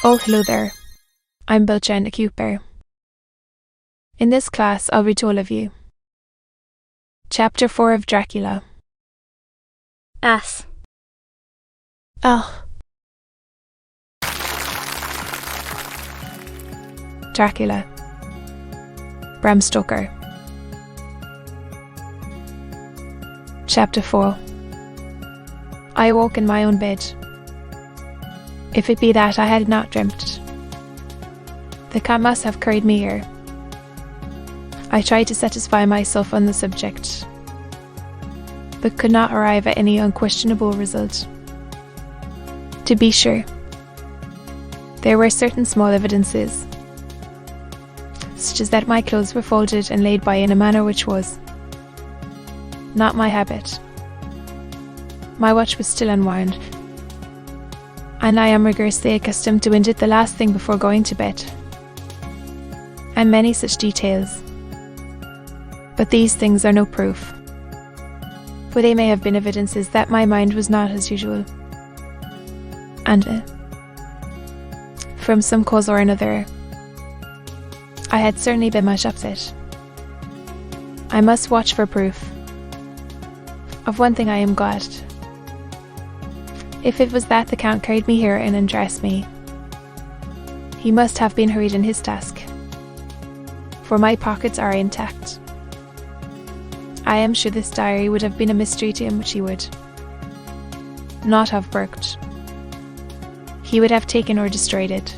Oh, hello there. I'm Belchanda Cooper. In this class, I'll read to all of you. Chapter 4 of Dracula. Ass. Oh. Dracula. Bram Stoker. Chapter 4. I awoke in my own bed. If it be that I had not dreamt. The cat must have carried me here. I tried to satisfy myself on the subject, but could not arrive at any unquestionable result. To be sure, there were certain small evidences, such as that my clothes were folded and laid by in a manner which was not my habit. My watch was still unwound, and I am rigorously accustomed to wind it the last thing before going to bed, and many such details. But these things are no proof, for they may have been evidences that my mind was not as usual, and from some cause or another, I had certainly been much upset. I must watch for proof. Of one thing I am glad. If it was that the Count carried me here and undressed me, he must have been hurried in his task, for my pockets are intact. I am sure this diary would have been a mystery to him which he would not have burked. He would have taken or destroyed it.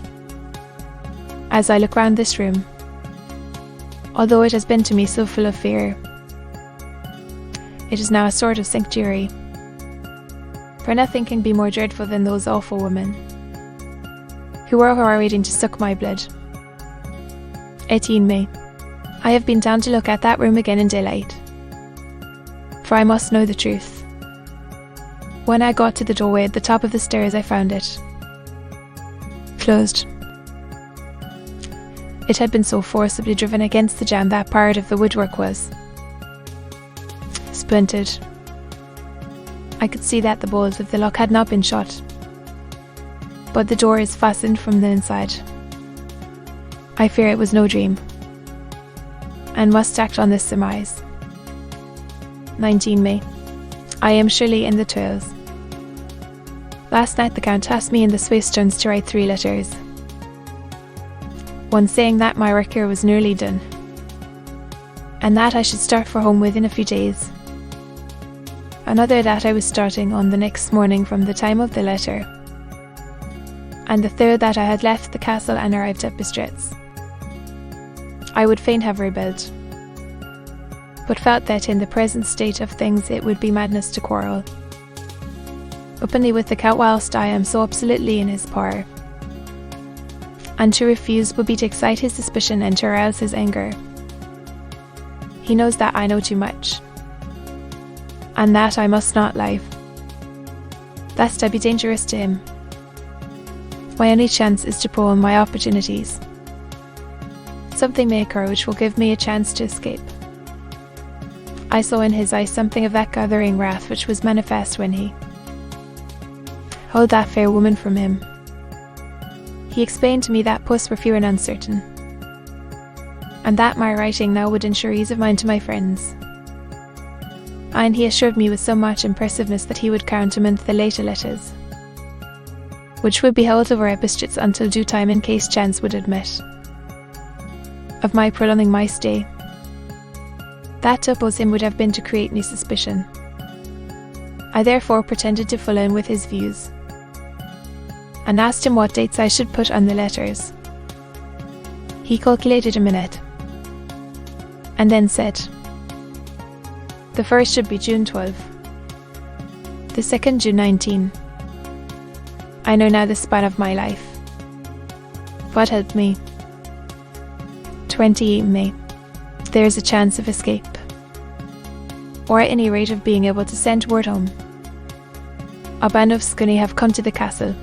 As I look round this room, although it has been to me so full of fear, it is now a sort of sanctuary, for nothing can be more dreadful than those awful women who are waiting to suck my blood. 18 May. I have been down to look at that room again in daylight, for I must know the truth. When I got to the doorway at the top of the stairs, I found it closed. It had been so forcibly driven against the jamb that part of the woodwork was splintered. I could see that the bolts of the lock had not been shut, but the door is fastened from the inside. I fear it was no dream, and must act on this surmise. 19 May. I am surely in the toils. Last night the Count asked me in the Swiss tones to write 3 letters. One saying that my work here was nearly done, and that I should start for home within a few days. Another that I was starting on the next morning from the time of the letter, and the third that I had left the castle and arrived at Bistritz. I would fain have rebelled, but felt that in the present state of things it would be madness to quarrel openly with the Count whilst I am so absolutely in his power, and to refuse would be to excite his suspicion and to arouse his anger. He knows that I know too much, and that I must not lie, lest I be dangerous to him. My only chance is to prolong my opportunities. Something may occur which will give me a chance to escape. I saw in his eyes something of that gathering wrath which was manifest when he held that fair woman from him. He explained to me that puss were few and uncertain, and that my writing now would ensure ease of mind to my friends. And he assured me with so much impressiveness that he would countermand the later letters, which would be held over at Bistritz until due time in case chance would admit of my prolonging my stay. That to oppose him would have been to create new suspicion. I therefore pretended to fall in with his views, and asked him what dates I should put on the letters. He calculated a minute, and then said, the first should be June 12, the second June 19. I know now the span of my life. God help me. 28 May. There is a chance of escape, or at any rate of being able to send word home. A band of scunny have come to the castle,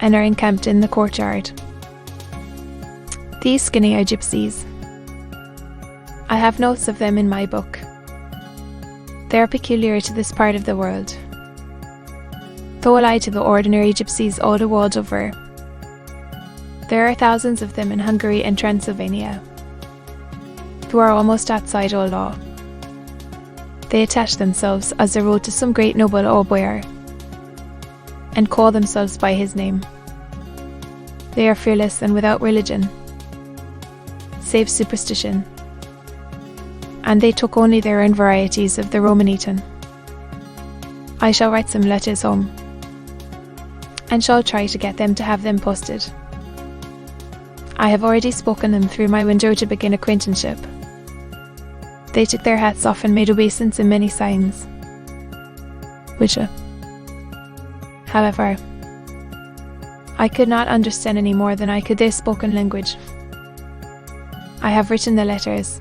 and are encamped in the courtyard. These scunny are gypsies. I have notes of them in my book. They are peculiar to this part of the world, though allied to the ordinary gypsies all the world over. There are thousands of them in Hungary and Transylvania, who are almost outside all law. They attach themselves as a road to some great noble or boyar, and call themselves by his name. They are fearless and without religion, save superstition, and they took only their own varieties of the Romanetan. I shall write some letters home, and shall try to get them to have them posted. I have already spoken them through my window to begin acquaintanceship. They took their hats off and made obeisance in many signs, which, however, I could not understand any more than I could their spoken language. I have written the letters.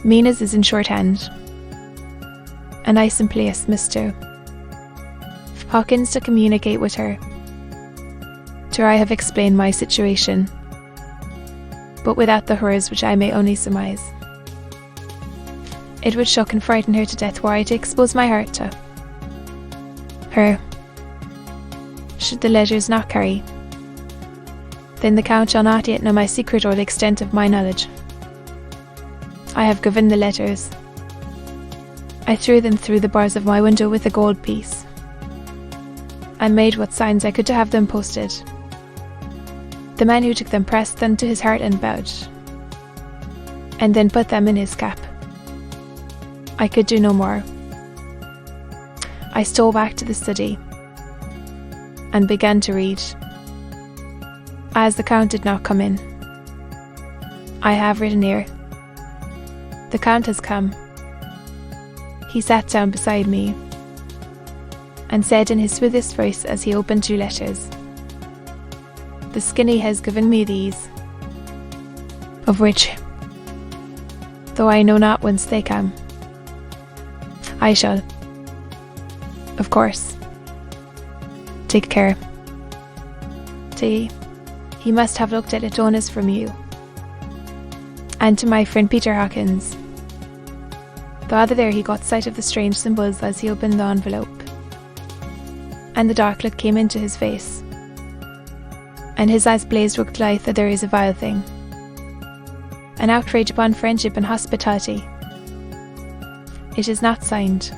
Mina's is in shorthand, and I simply asked Mr. Hawkins to communicate with her. To her I have explained my situation, but without the horrors which I may only surmise. It would shock and frighten her to death were I to expose my heart to her. Should the letters not carry, then the Count shall not yet know my secret or the extent of my knowledge. I have given the letters. I threw them through the bars of my window with a gold piece, and made what signs I could to have them posted. The man who took them pressed them to his heart and bowed, and then put them in his cap. I could do no more. I stole back to the study, and began to read. As the Count did not come in, I have written here. The Count has come. He sat down beside me, and said in his smoothest voice as he opened 2 letters, "The Skinny has given me these, of which, though I know not whence they come, I shall, of course, take care. He must have looked at it honest from you. And to my friend Peter Hawkins." The other there he got sight of the strange symbols as he opened the envelope, and the dark look came into his face, and his eyes blazed with light that there is a vile thing, an outrage upon friendship and hospitality. It is not signed.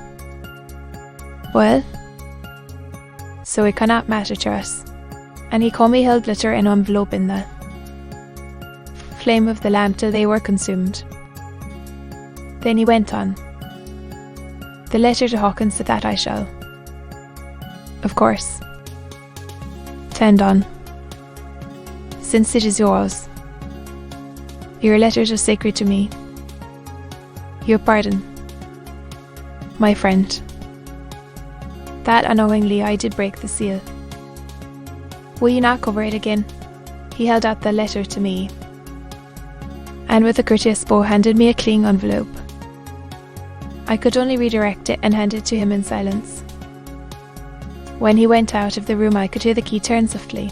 Well, so it cannot matter to us. And he calmly held letter and envelope in the flame of the lamp till they were consumed. Then he went on. The letter to Hawkins, that I shall, of course, send on, since it is yours. Your letters are sacred to me. Your pardon, my friend, that unknowingly I did break the seal. Will you not cover it again? He held out the letter to me, and with a courteous bow handed me a clean envelope. I could only redirect it and hand it to him in silence. When he went out of the room I could hear the key turn softly.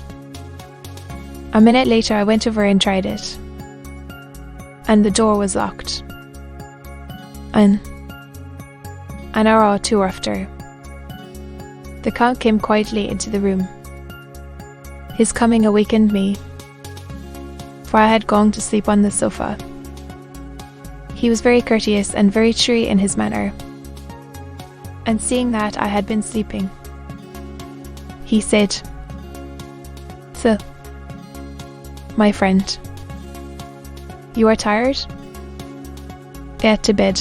A minute later I went over and tried it, and the door was locked. An hour or 2 after, the Count came quietly into the room. His coming awakened me, for I had gone to sleep on the sofa. He was very courteous and very cheery in his manner, and seeing that I had been sleeping, he said, "So, my friend, you are tired? Get to bed.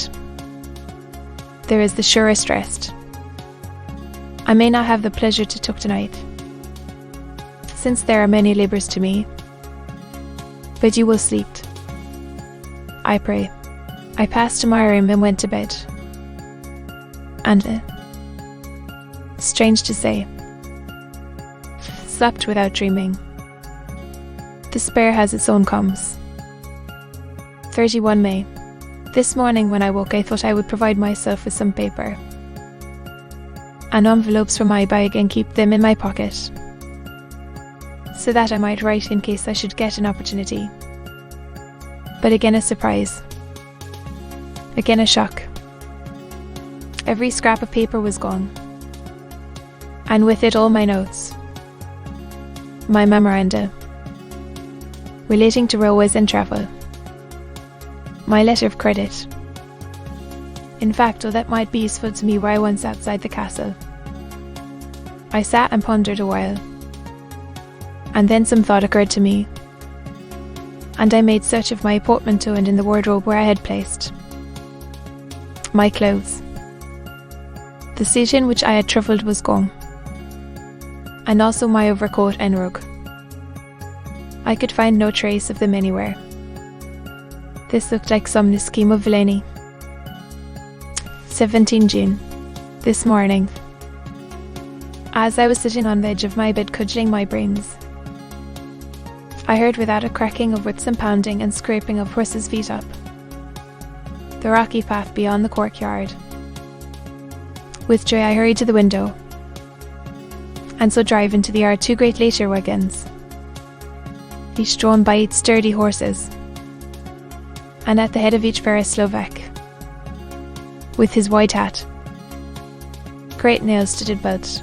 There is the surest rest. I may not have the pleasure to talk tonight, since there are many labours to me, but you will sleep, I pray." I passed to my room and went to bed, and, strange to say, slept without dreaming. Despair has its own comes. 31 May. This morning when I woke I thought I would provide myself with some paper and envelopes from my bag and keep them in my pocket, so that I might write in case I should get an opportunity. But again a surprise. Again a shock. Every scrap of paper was gone, and with it all my notes, my memoranda, relating to railways and travel. My letter of credit. In fact, though that might be useful to me were I once outside the castle. I sat and pondered a while, and then some thought occurred to me, and I made search of my portmanteau and in the wardrobe where I had placed my clothes. The seat in which I had travelled was gone, and also my overcoat and rug. I could find no trace of them anywhere. This looked like some new scheme of villainy. 17 June. This morning, as I was sitting on the edge of my bed cudgelling my brains, I heard without a cracking of whips and pounding and scraping of horses' feet up the rocky path beyond the courtyard. With joy I hurried to the window, and saw drive into the yard 2 great later wagons, each drawn by 8 sturdy horses, and at the head of each fair a Slovak, with his white hat, great nail-studded belt,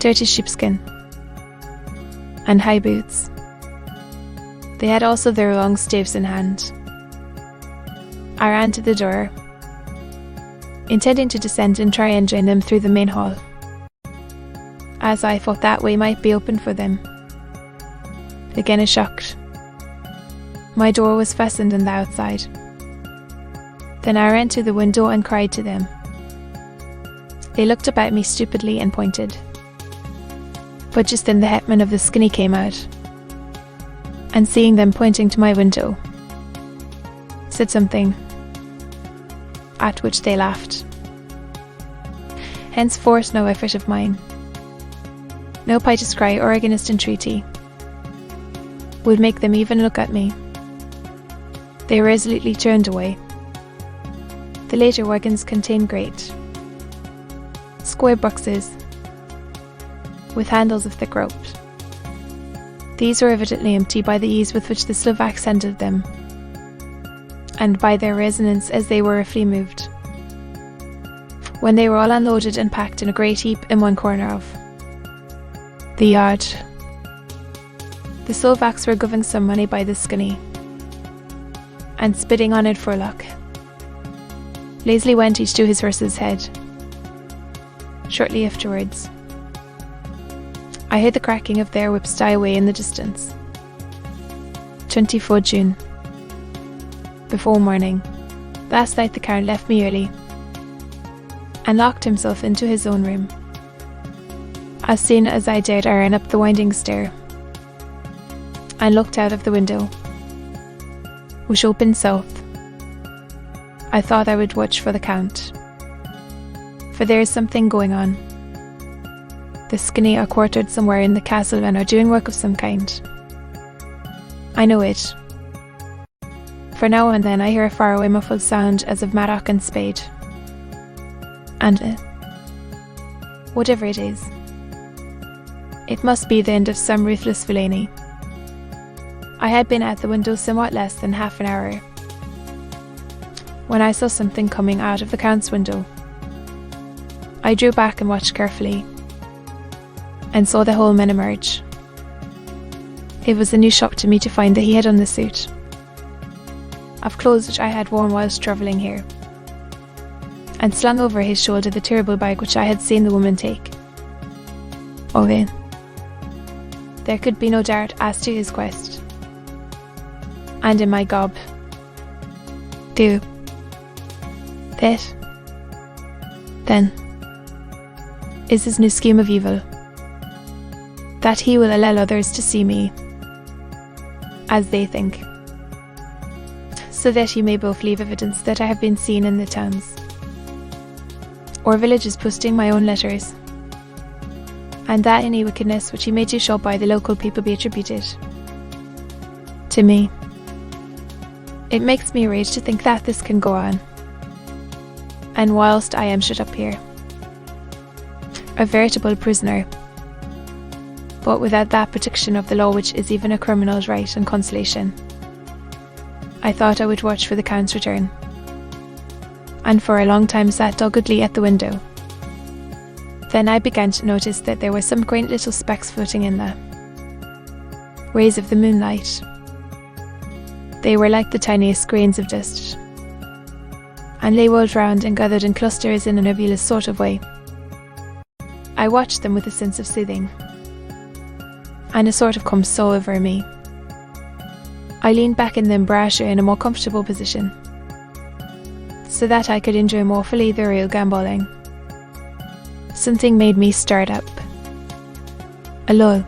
dirty sheepskin, and high boots. They had also their long staves in hand. I ran to the door, intending to descend and try and join them through the main hall, as I thought that way might be open for them. Again I shocked. My door was fastened on the outside. Then I ran to the window and cried to them. They looked up at me stupidly and pointed. But just then the hetman of the skinny came out, and seeing them pointing to my window, said something, at which they laughed. Henceforth no effort of mine, no piteous cry or earnest entreaty, would make them even look at me. They resolutely turned away. The later wagons contained great, square boxes, with handles of thick rope. These were evidently empty by the ease with which the Slovaks handled them, and by their resonance as they were roughly moved. When they were all unloaded and packed in a great heap in one corner of the yard, the Slovaks were giving some money by the skinny, and spitting on it for luck, lazily went each to his horse's head. Shortly afterwards, I heard the cracking of their whips die away in the distance. 24 June. Before morning, last night the Count left me early, and locked himself into his own room. As soon as I dared, I ran up the winding stair, and looked out of the window, which opened south. I thought I would watch for the Count, for there is something going on. The skinny are quartered somewhere in the castle and are doing work of some kind. I know it, for now and then I hear a faraway muffled sound as of mattock and spade. And whatever it is, it must be the end of some ruthless villainy. I had been at the window somewhat less than half an hour, when I saw something coming out of the Count's window. I drew back and watched carefully, and saw the whole man emerge. It was a new shock to me to find that he had on the suit of clothes which I had worn whilst travelling here, and slung over his shoulder the terrible bag which I had seen the woman take. Oh, then, there could be no doubt as to his quest. And in my gob, do that, then, is his new scheme of evil, that he will allow others to see me as they think, so that he may both leave evidence that I have been seen in the towns or villages posting my own letters, and that any wickedness which he may do show by the local people be attributed to me. It makes me rage to think that this can go on, and whilst I am shut up here, a veritable prisoner, but without that protection of the law which is even a criminal's right and consolation. I thought I would watch for the Count's return, and for a long time sat doggedly at the window. Then I began to notice that there were some quaint little specks floating in there, rays of the moonlight. They were like the tiniest grains of dust, and they rolled round and gathered in clusters in a nebulous sort of way. I watched them with a sense of soothing, and a sort of calm stole over me. I leaned back in the embrasure in a more comfortable position, so that I could enjoy more fully the real gambolling. Something made me start up. A lull.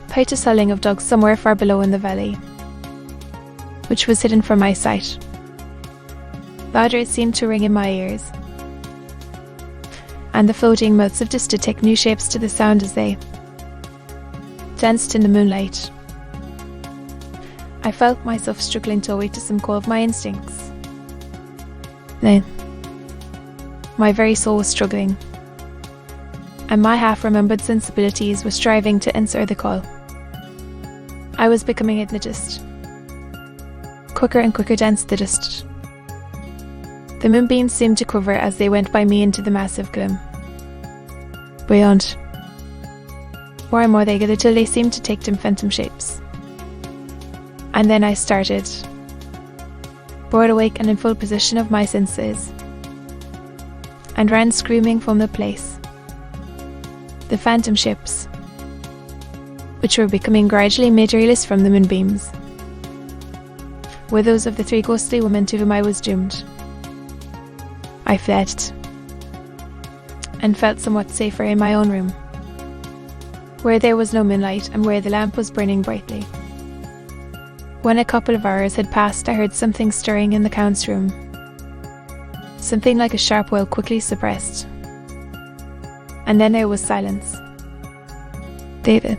Piteous howling of dogs somewhere far below in the valley, which was hidden from my sight. Louder it seemed to ring in my ears, and the floating mouths of dust to take new shapes to the sound as they danced in the moonlight. I felt myself struggling to awake to some call of my instincts. No, my very soul was struggling, and my half-remembered sensibilities were striving to answer the call. I was becoming hypnotized. Quicker and quicker danced the dust. The moonbeams seemed to quiver as they went by me into the massive gloom. Beyond, more and more they gathered till they seemed to take dim phantom shapes. And then I started, broad awake and in full possession of my senses, and ran screaming from the place. The phantom ships, which were becoming gradually materialist from the moonbeams, were those of the three ghostly women to whom I was doomed. I fled, and felt somewhat safer in my own room, where there was no moonlight and where the lamp was burning brightly. When a couple of hours had passed, I heard something stirring in the Count's room, something like a sharp wail quickly suppressed. And then there was silence. David.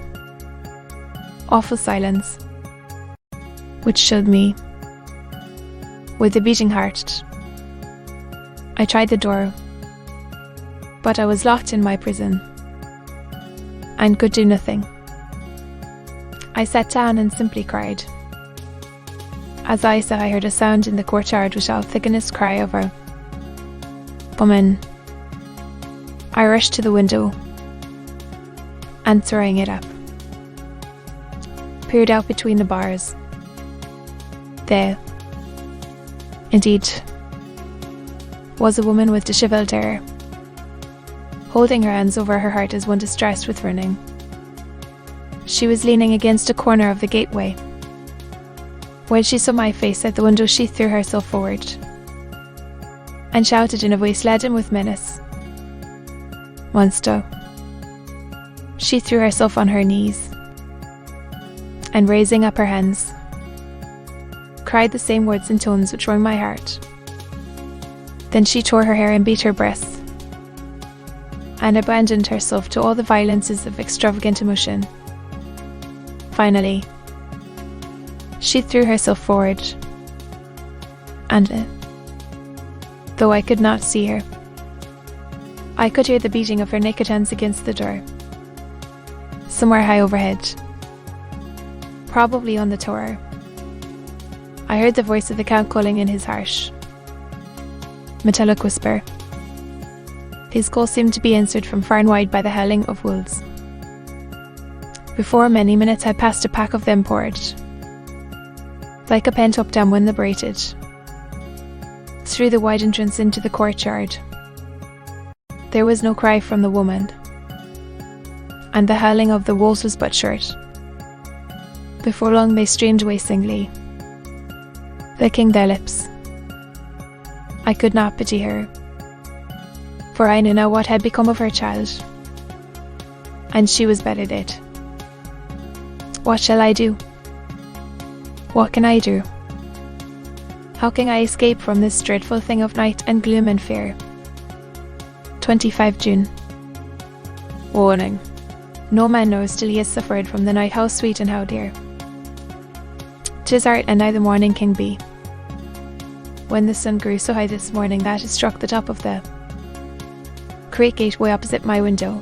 Awful silence, which showed me, with a beating heart, I tried the door, but I was locked in my prison, and could do nothing. I sat down and simply cried. As I sat, I heard a sound in the courtyard which out thickenest cry of a woman. I rushed to the window, and throwing it up, peered out between the bars. There, indeed, was a woman with dishevelled hair, holding her hands over her heart as one distressed with running. She was leaning against a corner of the gateway. When she saw my face at the window, she threw herself forward and shouted in a voice laden with menace, "Monster!" She threw herself on her knees, and raising up her hands, cried the same words in tones which wrung my heart. Then she tore her hair and beat her breasts, and abandoned herself to all the violences of extravagant emotion. Finally, she threw herself forward, and though I could not see her, I could hear the beating of her naked hands against the door, somewhere high overhead, probably on the tower. I heard the voice of the Count calling in his harsh, metallic whisper. His call seemed to be answered from far and wide by the howling of wolves. Before many minutes had passed, a pack of them poured, like a pent-up dam when liberated, through the wide entrance into the courtyard. There was no cry from the woman, and the howling of the wolves was but short. Before long they streamed away singly, licking their lips. I could not pity her, for I knew now what had become of her child, and she was better dead. What shall I do? What can I do? How can I escape from this dreadful thing of night and gloom and fear? 25 June. Warning. No man knows till he has suffered from the night how sweet and how dear 'tis art, and now the morning can be. When the sun grew so high this morning that it struck the top of the creek gateway opposite my window,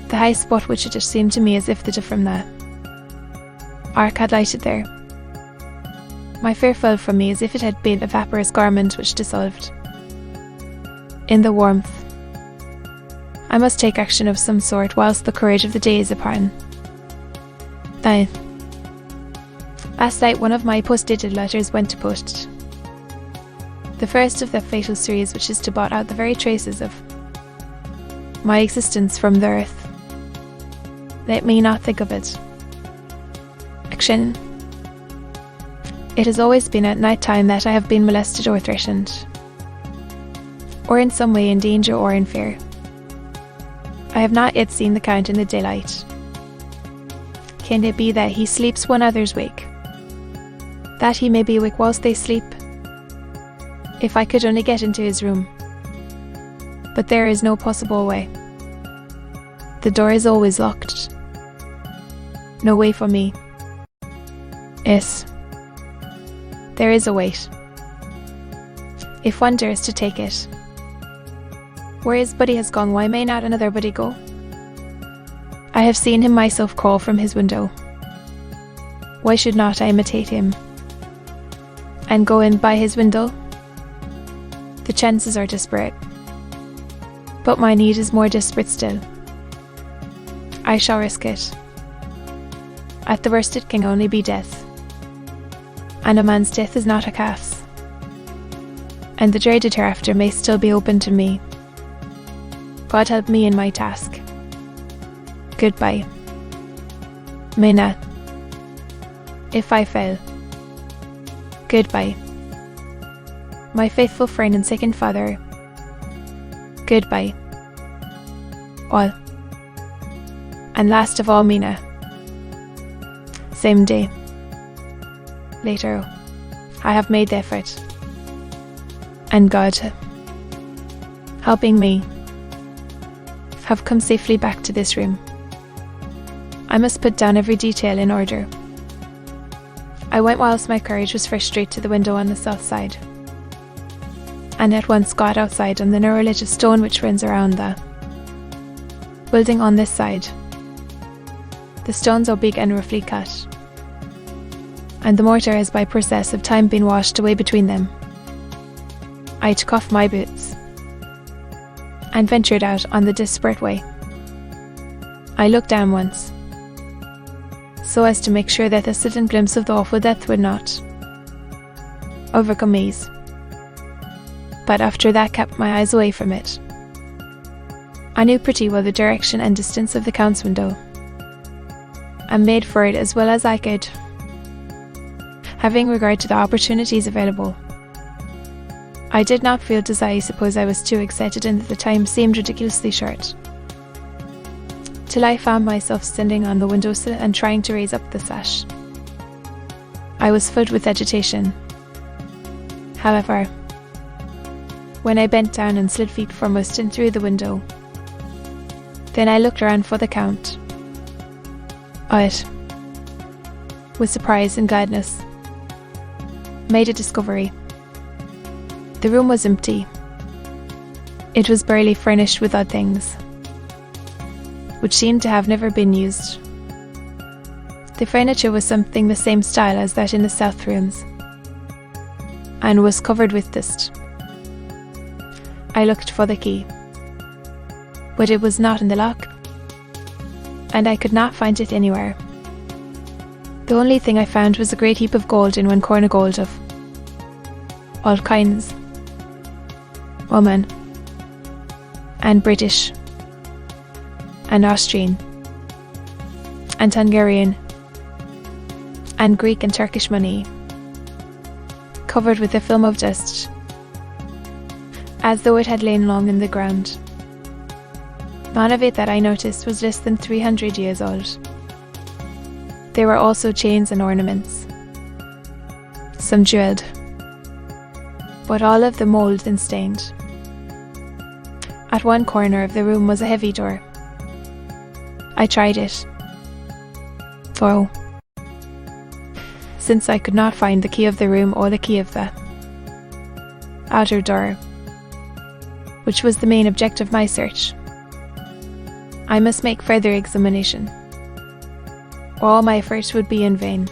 the high spot which it just seemed to me as if the diff from the arc had lighted there. My fear fell from me as if it had been a vaporous garment which dissolved in the warmth. I must take action of some sort whilst the courage of the day is upon. Last night, one of my post-dated letters went to post. The first of the fatal series, which is to blot out the very traces of my existence from the earth. Let me not think of it. Action. It has always been at night time that I have been molested or threatened, or in some way in danger or in fear. I have not yet seen the Count in the daylight. Can it be that he sleeps when others wake? That he may be awake whilst they sleep? If I could only get into his room. But there is no possible way. The door is always locked. No way for me. Yes. There is a wait. If one dares to take it. Where his buddy has gone, why may not another buddy go? I have seen him myself crawl from his window. Why should not I imitate him? And go in by his window? The chances are desperate. But my need is more desperate still. I shall risk it. At the worst it can only be death. And a man's death is not a calf's. And the dreaded hereafter may still be open to me. God help me in my task. Goodbye. Mina. If I fail. Goodbye. My faithful friend and second father. Goodbye. All. And last of all, Mina. Same day. Later. I have made the effort. And God, helping me, have come safely back to this room. I must put down every detail in order. I went whilst my courage was fresh straight to the window on the south side, and at once got outside on the narrow ledge of stone which runs around the building on this side. The stones are big and roughly cut, and the mortar has by process of time been washed away between them. I took off my boots and ventured out on the desperate way. I looked down once, so as to make sure that the sudden glimpse of the awful death would not overcome me. But after that kept my eyes away from it. I knew pretty well the direction and distance of the Count's window, and made for it as well as I could, having regard to the opportunities available. I did not feel, as I suppose I was too excited, and that the time seemed ridiculously short, till I found myself standing on the windowsill and trying to raise up the sash. I was filled with agitation. However, when I bent down and slid feet foremost in through the window, then I looked around for the Count. It, with surprise and gladness, made a discovery. The room was empty. It was barely furnished with odd things, which seemed to have never been used. The furniture was something the same style as that in the south rooms, and was covered with dust. I looked for the key, but it was not in the lock, and I could not find it anywhere. The only thing I found was a great heap of gold in one corner, gold of all kinds, Roman, and British, and Austrian, and Hungarian, and Greek and Turkish money, covered with a film of dust, as though it had lain long in the ground. None of it that I noticed was less than 300 years old. There were also chains and ornaments, some jeweled, but all of them old and stained. At one corner of the room was a heavy door. I tried it, for since I could not find the key of the room or the key of the outer door, which was the main object of my search, I must make further examination, or all my efforts would be in vain.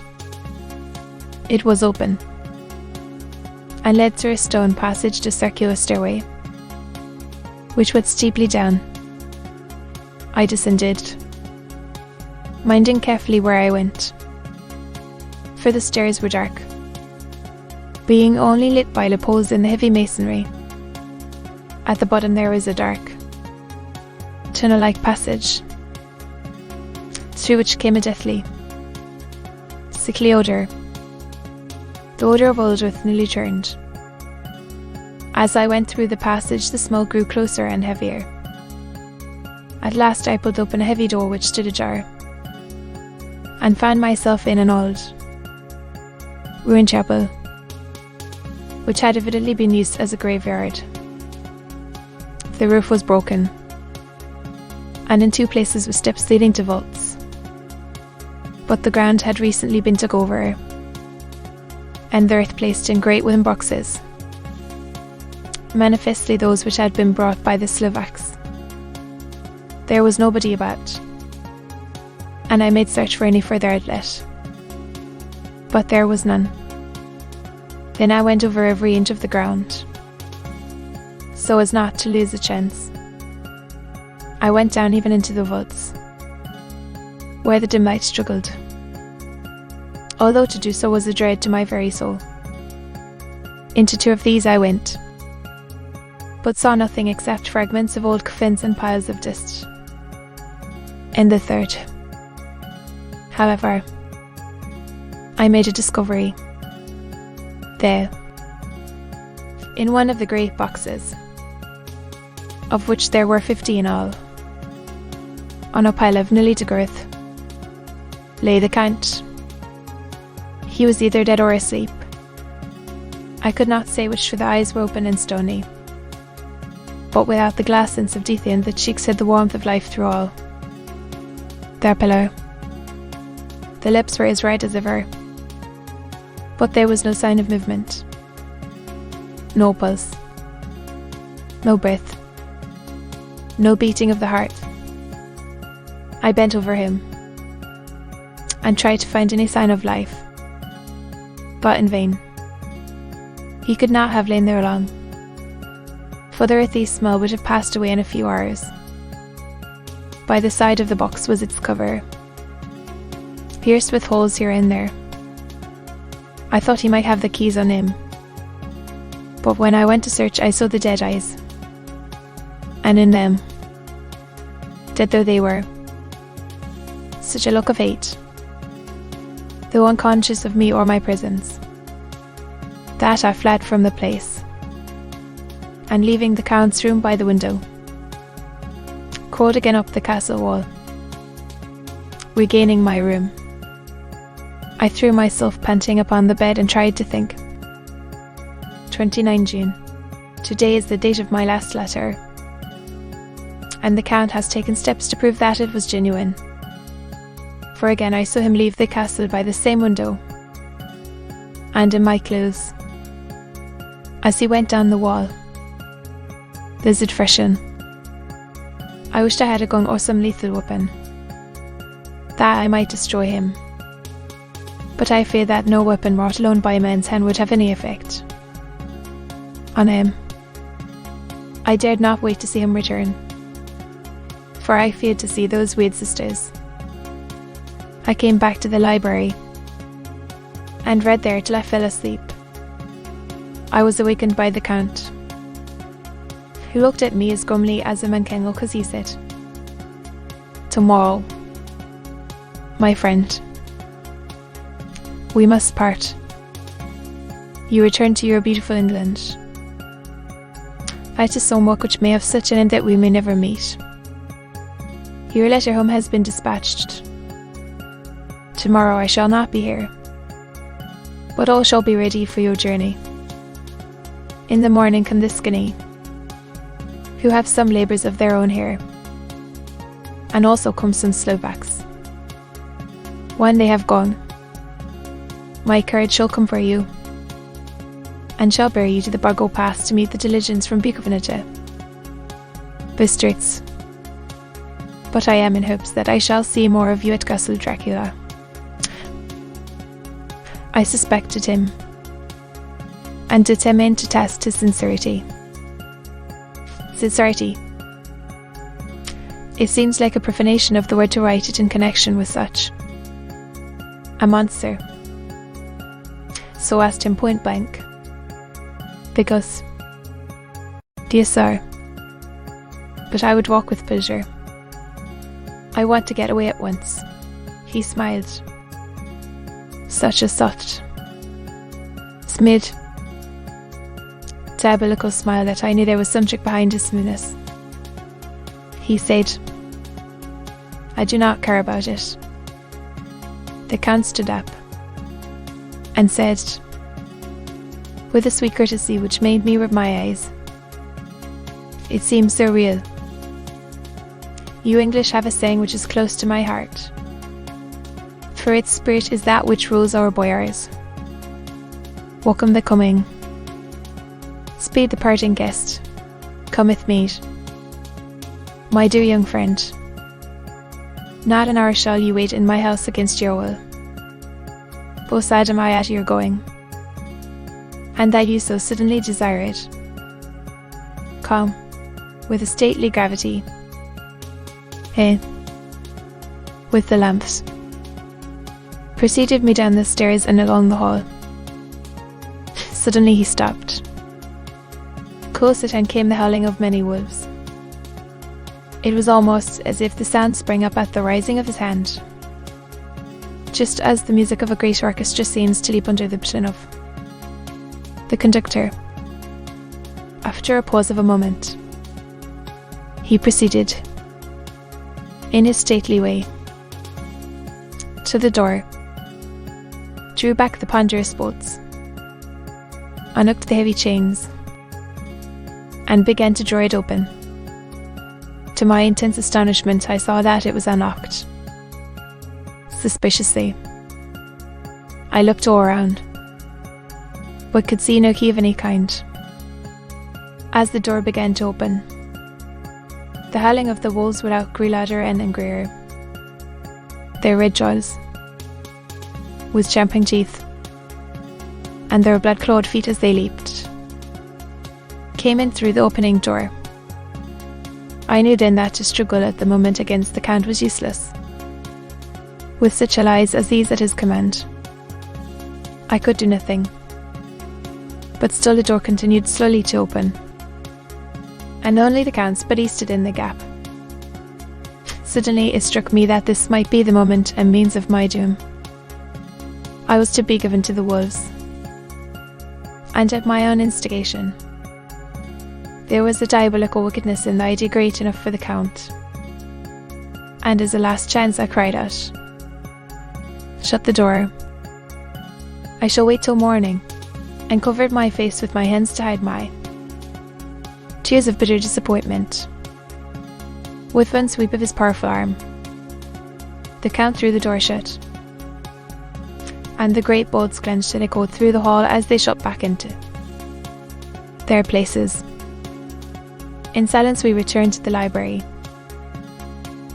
It was open, and led through a stone passage to a circular stairway, which went steeply down. I descended, minding carefully where I went, for the stairs were dark, being only lit by loopholes in the heavy masonry. At the bottom there was a dark, tunnel-like passage, through which came a deathly, sickly odour, the odour of Aldrich nearly turned. As I went through the passage, the smell grew closer and heavier. At last I pulled open a heavy door which stood ajar, and found myself in an old, ruined chapel, which had evidently been used as a graveyard. The roof was broken, and in 2 places were steps leading to vaults. But the ground had recently been took over, and the earth placed in great wooden boxes, manifestly those which had been brought by the Slovaks. There was nobody about, and I made search for any further outlet, but there was none. Then I went over every inch of the ground, so as not to lose a chance. I went down even into the vaults, where the dim light struggled, although to do so was a dread to my very soul. Into 2 of these I went, but saw nothing except fragments of old coffins and piles of dust. In the 3rd, however, I made a discovery. There, in one of the great boxes, of which there were 50 in all, on a pile of nearly to girth, lay the Count. He was either dead or asleep. I could not say which, for the eyes were open and stony, but without the glass sense of death in the cheeks had the warmth of life through all. Their pillow. The lips were as right as ever, but there was no sign of movement, no pulse, no breath, no beating of the heart. I bent over him and tried to find any sign of life, but in vain. He could not have lain there long, for the earthy smell would have passed away in a few hours. By the side of the box was its cover, pierced with holes here and there. I thought he might have the keys on him, but when I went to search I saw the dead eyes, and in them, dead though they were, such a look of hate, though unconscious of me or my presence, that I fled from the place, and leaving the Count's room by the window, crawled again up the castle wall. Regaining my room, I threw myself panting upon the bed and tried to think. 29 June. Today is the date of my last letter, and the Count has taken steps to prove that it was genuine. For again I saw him leave the castle by the same window, and in my clothes, as he went down the wall. There's it freshen. I wished I had a gun or some lethal weapon, that I might destroy him, but I fear that no weapon wrought alone by a man's hand would have any effect on him. I dared not wait to see him return, for I feared to see those weird sisters. I came back to the library, and read there till I fell asleep. I was awakened by the Count, who looked at me as glumly as a man can look as he said, "Tomorrow, my friend, we must part. You return to your beautiful England. It is some work which may have such an end that we may never meet. Your letter home has been dispatched. Tomorrow I shall not be here, but all shall be ready for your journey. In the morning come the Skinny, who have some labours of their own here, and also come some Slovaks. When they have gone, my carriage shall come for you, and shall bear you to the Bargo Pass to meet the diligence from Bukovnica. Bistritz. But I am in hopes that I shall see more of you at Castle Dracula." I suspected him, and determined to test his sincerity. It seems like a profanation of the word to write it in connection with such. A monster. So asked him point blank. Because, dear sir, but I would walk with pleasure. I want to get away at once. He smiled. Such a soft, smid, diabolical smile that I knew there was some trick behind his smoothness. He said, I do not care about it. The Count stood up and said, with a sweet courtesy which made me rub my eyes, it seems so real. You English have a saying which is close to my heart, for its spirit is that which rules our boyars. Welcome the coming, speed the parting guest, cometh meet. My dear young friend, not an hour shall you wait in my house against your will. Both sad am I at your going, and that you so suddenly desire it. Come, with a stately gravity, with the lamps, preceded me down the stairs and along the hall. Suddenly he stopped. Close at hand came the howling of many wolves. It was almost as if the sound sprang up at the rising of his hand, just as the music of a great orchestra seems to leap under the baton of the conductor. After a pause of a moment, he proceeded, in his stately way, to the door, drew back the ponderous bolts, unhooked the heavy chains, and began to draw it open. To my intense astonishment, I saw that it was unlocked. Suspiciously, I looked all around, but could see no key of any kind. As the door began to open, the howling of the wolves without grew louder and angrier. Their red jaws, with champing teeth, and their blood-clawed feet as they leaped, came in through the opening door. I knew then that to struggle at the moment against the Count was useless. With such allies as these at his command, I could do nothing. But still the door continued slowly to open, and only the Count's body stood in the gap. Suddenly it struck me that this might be the moment and means of my doom. I was to be given to the wolves, and at my own instigation. There was a diabolical wickedness in the idea great enough for the Count, and as a last chance I cried out, "Shut the door. I shall wait till morning," and covered my face with my hands to hide my tears of bitter disappointment. With one sweep of his powerful arm, the Count threw the door shut, and the great bolts clenched and echoed through the hall as they shot back into their places. In silence we returned to the library,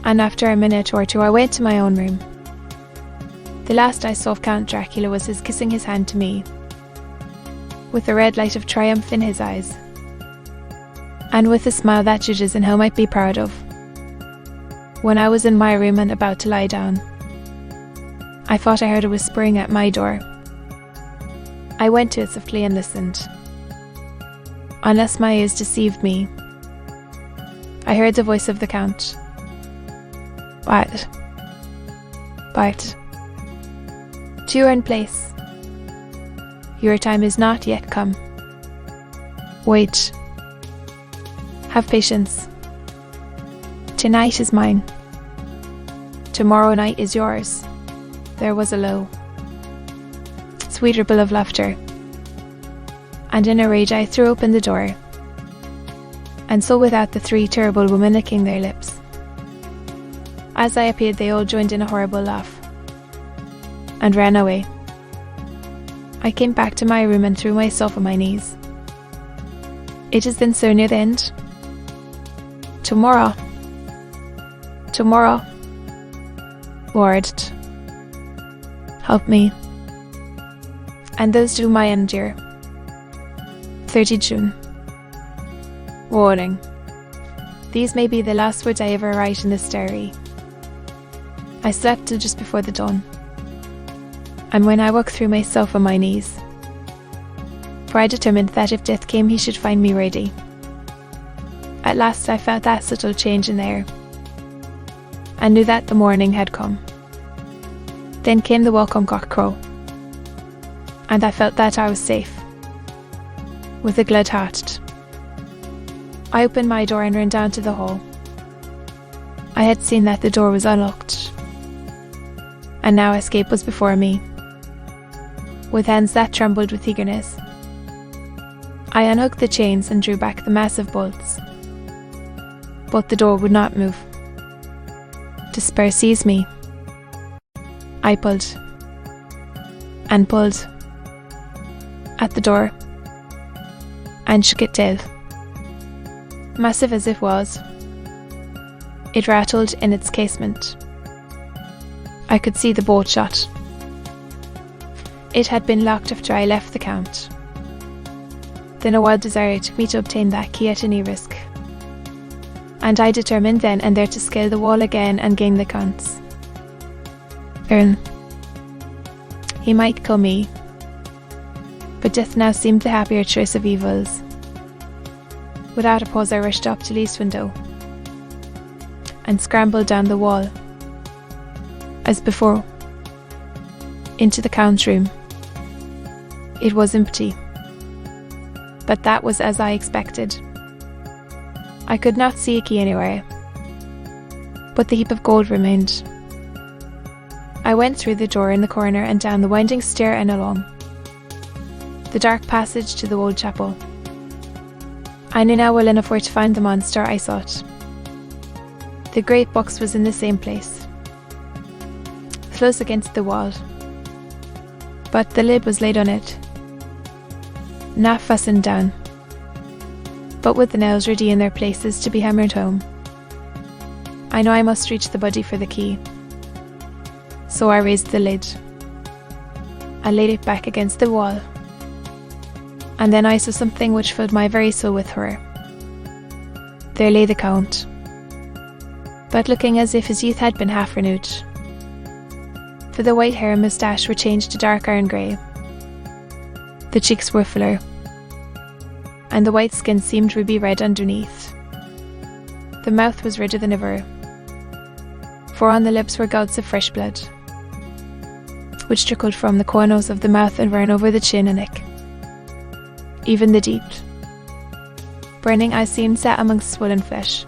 and after a minute or two I went to my own room. The last I saw of Count Dracula was his kissing his hand to me, with a red light of triumph in his eyes, and with a smile that judges in how might be proud of. When I was in my room and about to lie down, I thought I heard a whispering at my door. I went to it softly and listened. Unless my ears deceived me, I heard the voice of the Count. Bart. To your own place. Your time is not yet come. Wait. Have patience. Tonight is mine. Tomorrow night is yours. There was a low, sweet ripple of laughter, and in a rage I threw open the door, and saw without the three terrible women licking their lips. As I appeared, they all joined in a horrible laugh, and ran away. I came back to my room and threw myself on my knees. It is then so near the end? Tomorrow. Lord, help me, and those to whom I endure. 30 June. Warning. These may be the last words I ever write in this diary. I slept till just before the dawn, and when I woke threw myself on my knees, for I determined that if death came he should find me ready. At last I felt that subtle change in the air, and knew that the morning had come. Then came the welcome cock crow, and I felt that I was safe. With a glad heart, I opened my door and ran down to the hall. I had seen that the door was unlocked, and now escape was before me. With hands that trembled with eagerness, I unhooked the chains and drew back the massive bolts, but the door would not move. Despair seized me. I pulled and pulled at the door and shook it till, massive as it was, it rattled in its casement. I could see the bolt shut. It had been locked after I left the Count. Then a wild desire took me to obtain that key at any risk, and I determined then and there to scale the wall again and gain the Count's. He might kill me, but death now seemed the happier choice of evils. Without a pause I rushed up to the east window and scrambled down the wall. As before, into the Count's room. It was empty, but that was as I expected. I could not see a key anywhere, but the heap of gold remained. I went through the door in the corner and down the winding stair and along the dark passage to the old chapel. I knew now well enough where to find the monster I sought. The great box was in the same place, close against the wall, but the lid was laid on it, not fastened down, but with the nails ready in their places to be hammered home. I know I must reach the body for the key, so I raised the lid. I laid it back against the wall, and then I saw something which filled my very soul with horror. There lay the Count, but looking as if his youth had been half renewed, for the white hair and moustache were changed to dark iron grey. The cheeks were fuller, and the white skin seemed ruby red underneath. The mouth was redder than ever, for on the lips were gouts of fresh blood, which trickled from the corners of the mouth and ran over the chin and neck. Even the deep, burning eyes seemed set amongst swollen flesh,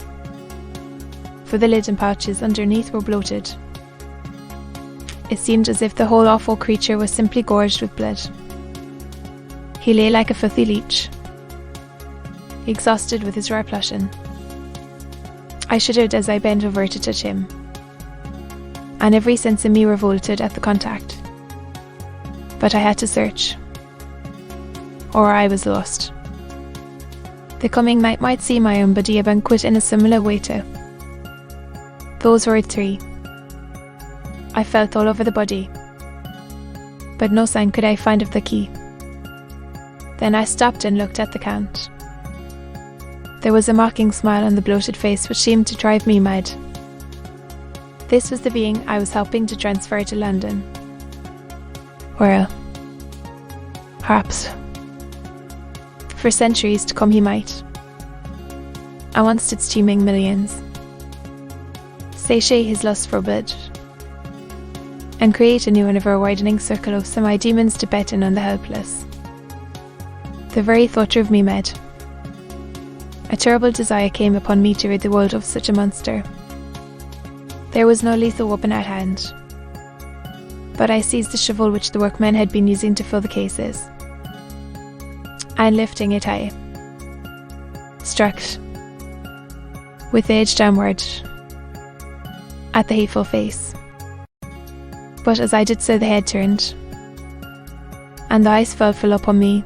for the lid and pouches underneath were bloated. It seemed as if the whole awful creature was simply gorged with blood. He lay like a filthy leech, exhausted with his repulsion. I shuddered as I bent over to touch him, and every sense in me revolted at the contact. But I had to search, or I was lost. The coming night might see my own body a banquet in a similar way to those were three. I felt all over the body, but no sign could I find of the key. Then I stopped and looked at the Count. There was a mocking smile on the bloated face which seemed to drive me mad. This was the being I was helping to transfer to London. Well, perhaps for centuries to come he might, amongst its teeming millions, satiate his lust for blood, and create a new and ever-widening circle of semi-demons to betten on the helpless. The very thought drove me mad. A terrible desire came upon me to rid the world of such a monster. There was no lethal weapon at hand, but I seized the shovel which the workmen had been using to fill the cases, and lifting it high, struck, with the edge downward, at the hateful face. But as I did so the head turned, and the eyes fell full upon me,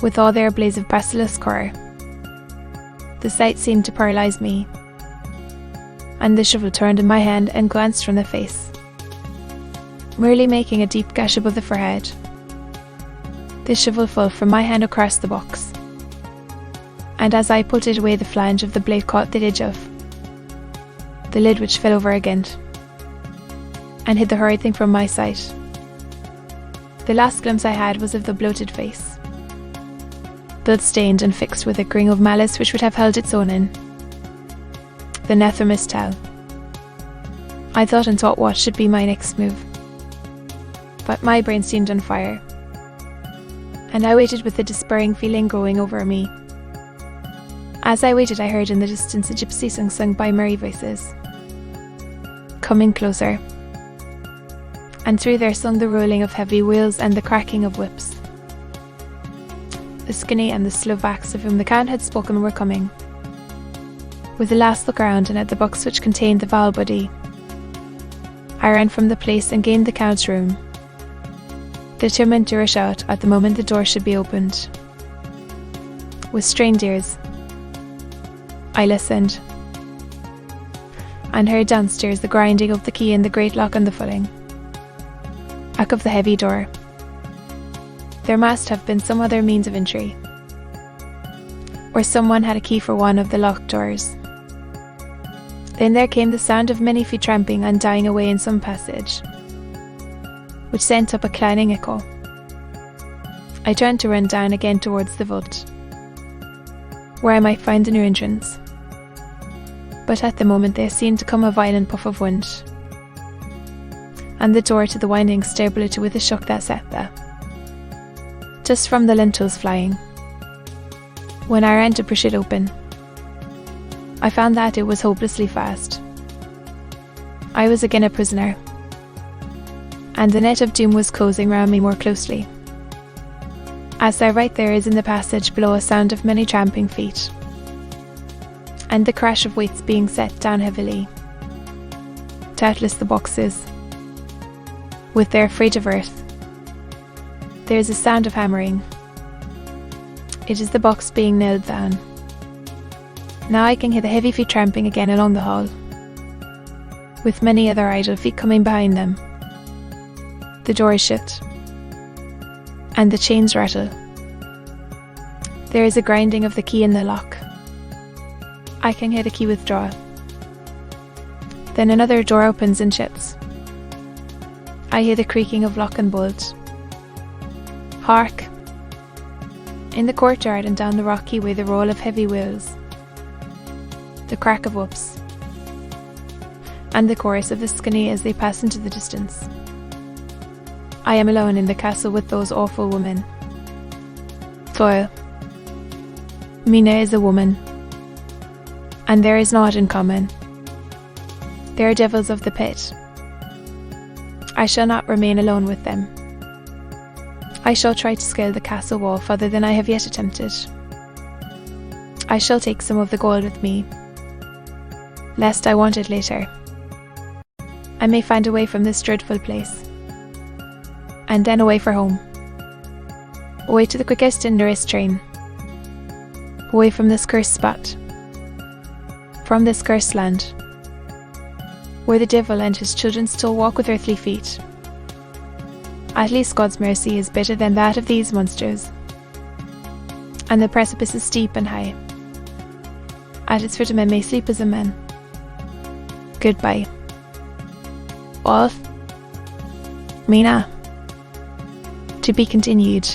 with all their blaze of basilisk horror. The sight seemed to paralyse me, and the shovel turned in my hand and glanced from the face, merely making a deep gash above the forehead. The shovel fell from my hand across the box, and as I pulled it away, the flange of the blade caught the edge of the lid, which fell over again and hid the horrid thing from my sight. The last glimpse I had was of the bloated face, blood-stained and fixed with a grin of malice which would have held its own in the Nethermist towel. I thought and thought what should be my next move, but my brain seemed on fire, and I waited with a despairing feeling growing over me. As I waited, I heard in the distance a gypsy song sung by merry voices, coming closer, and through their song the rolling of heavy wheels and the cracking of whips. The Skinny and the Slovaks of whom the Count had spoken were coming. With a last look around and at the box which contained the foul body, I ran from the place and gained the Count's room, determined to rush out at the moment the door should be opened. With strained ears, I listened, and heard downstairs the grinding of the key in the great lock and the fulling back of the heavy door. There must have been some other means of entry, or someone had a key for one of the locked doors. Then there came the sound of many feet tramping and dying away in some passage, which sent up a clanging echo. I turned to run down again towards the vault, where I might find a new entrance. But at the moment there seemed to come a violent puff of wind, and the door to the winding stair blew to with a shock that set there, just from the lintels flying. When I ran to push it open, I found that it was hopelessly fast. I was again a prisoner, and the net of doom was closing round me more closely. As I write, there is in the passage below a sound of many tramping feet, and the crash of weights being set down heavily. Doubtless the boxes, with their freight of earth. There is a sound of hammering. It is the box being nailed down. Now I can hear the heavy feet tramping again along the hall, with many other idle feet coming behind them. The door is shut, and the chains rattle. There is a grinding of the key in the lock. I can hear the key withdraw. Then another door opens and shuts. I hear the creaking of lock and bolt. Hark! In the courtyard and down the rocky way the roll of heavy wheels, the crack of whoops, and the chorus of the Skinny as they pass into the distance. I am alone in the castle with those awful women. Foyle. Mina is a woman, and there is naught in common. They are devils of the pit. I shall not remain alone with them. I shall try to scale the castle wall farther than I have yet attempted. I shall take some of the gold with me, lest I want it later. I may find a way from this dreadful place, and then away for home. Away to the quickest and nearest train. Away from this cursed spot, from this cursed land, where the devil and his children still walk with earthly feet. At least God's mercy is better than that of these monsters, and the precipice is steep and high. At its foot a man may sleep as a man. Goodbye. Olaf. Mina. To be continued.